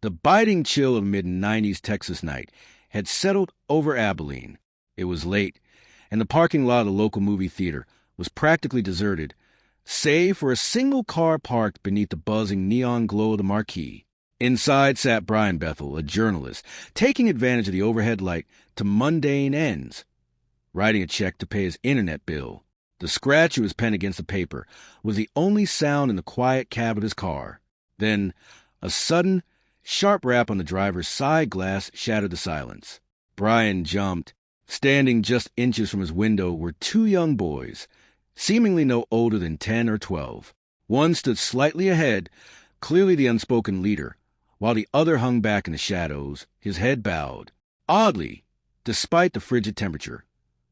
The biting chill of mid-90s Texas night had settled over Abilene. It was late, and the parking lot of the local movie theater was practically deserted, save for a single car parked beneath the buzzing neon glow of the marquee. Inside sat Brian Bethel, a journalist, taking advantage of the overhead light to mundane ends, writing a check to pay his internet bill. The scratch of his pen against the paper was the only sound in the quiet cab of his car. Then, a sudden, sharp rap on the driver's side glass shattered the silence. Brian jumped. Standing just inches from his window were two young boys, seemingly no older than 10 or 12. One stood slightly ahead, clearly the unspoken leader, while the other hung back in the shadows, his head bowed. Oddly, despite the frigid temperature,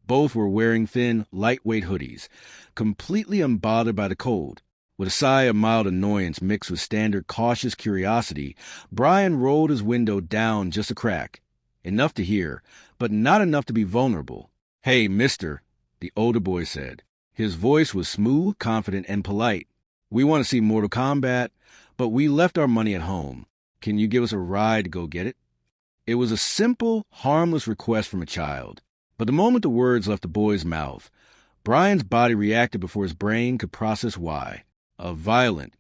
both were wearing thin, lightweight hoodies, completely unbothered by the cold. With a sigh of mild annoyance mixed with standard cautious curiosity, Brian rolled his window down just a crack, enough to hear, but not enough to be vulnerable. "Hey, mister," the older boy said. His voice was smooth, confident, and polite. "We want to see Mortal Kombat, but we left our money at home. Can you give us a ride to go get it?" It was a simple, harmless request from a child. But the moment the words left the boy's mouth, Brian's body reacted before his brain could process why. A violent,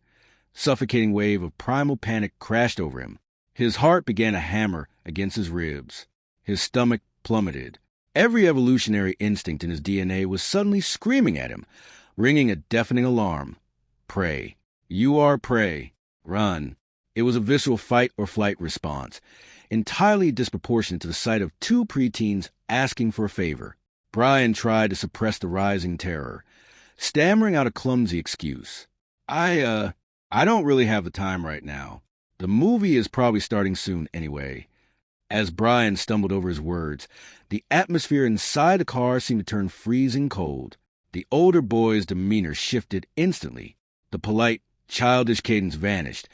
suffocating wave of primal panic crashed over him. His heart began to hammer against his ribs. His stomach plummeted. Every evolutionary instinct in his DNA was suddenly screaming at him, ringing a deafening alarm. Prey. You are prey. Run. It was a visceral fight-or-flight response, entirely disproportionate to the sight of two preteens asking for a favor. Brian tried to suppress the rising terror, stammering out a clumsy excuse. I don't really have the time right now. The movie is probably starting soon anyway." As Brian stumbled over his words, the atmosphere inside the car seemed to turn freezing cold. The older boy's demeanor shifted instantly. The polite, childish cadence vanished,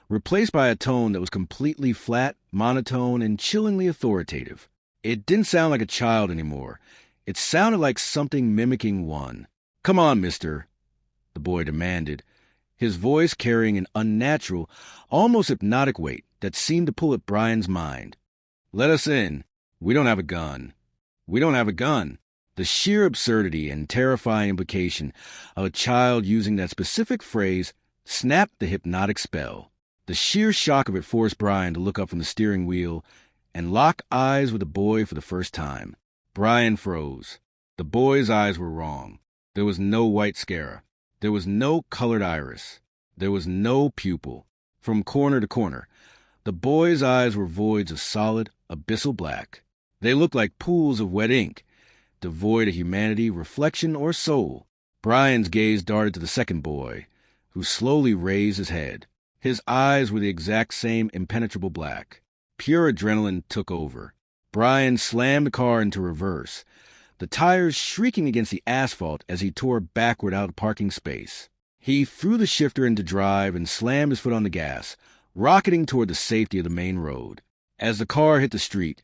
replaced by a tone that was completely flat, monotone, and chillingly authoritative. It didn't sound like a child anymore. It sounded like something mimicking one. "Come on, mister," the boy demanded, his voice carrying an unnatural, almost hypnotic weight that seemed to pull at Brian's mind. "Let us in. We don't have a gun." "We don't have a gun." The sheer absurdity and terrifying implication of a child using that specific phrase snapped the hypnotic spell. The sheer shock of it forced Brian to look up from the steering wheel and lock eyes with the boy for the first time. Brian froze. The boy's eyes were wrong. There was no white sclera. There was no colored iris. There was no pupil. From corner to corner, the boy's eyes were voids of solid, abyssal black. They looked like pools of wet ink, devoid of humanity, reflection, or soul. Brian's gaze darted to the second boy, who slowly raised his head. His eyes were the exact same impenetrable black. Pure adrenaline took over. Brian slammed the car into reverse, the tires shrieking against the asphalt as he tore backward out of parking space. He threw the shifter into drive and slammed his foot on the gas, rocketing toward the safety of the main road. As the car hit the street,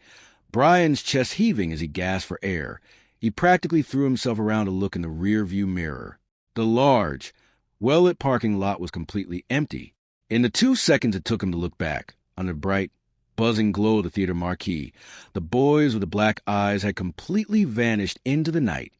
Brian's chest heaving as he gasped for air, he practically threw himself around to look in the rear-view mirror. The large, well-lit parking lot was completely empty. In the 2 seconds it took him to look back, under the bright, buzzing glow of the theater marquee, the boys with the black eyes had completely vanished into the night.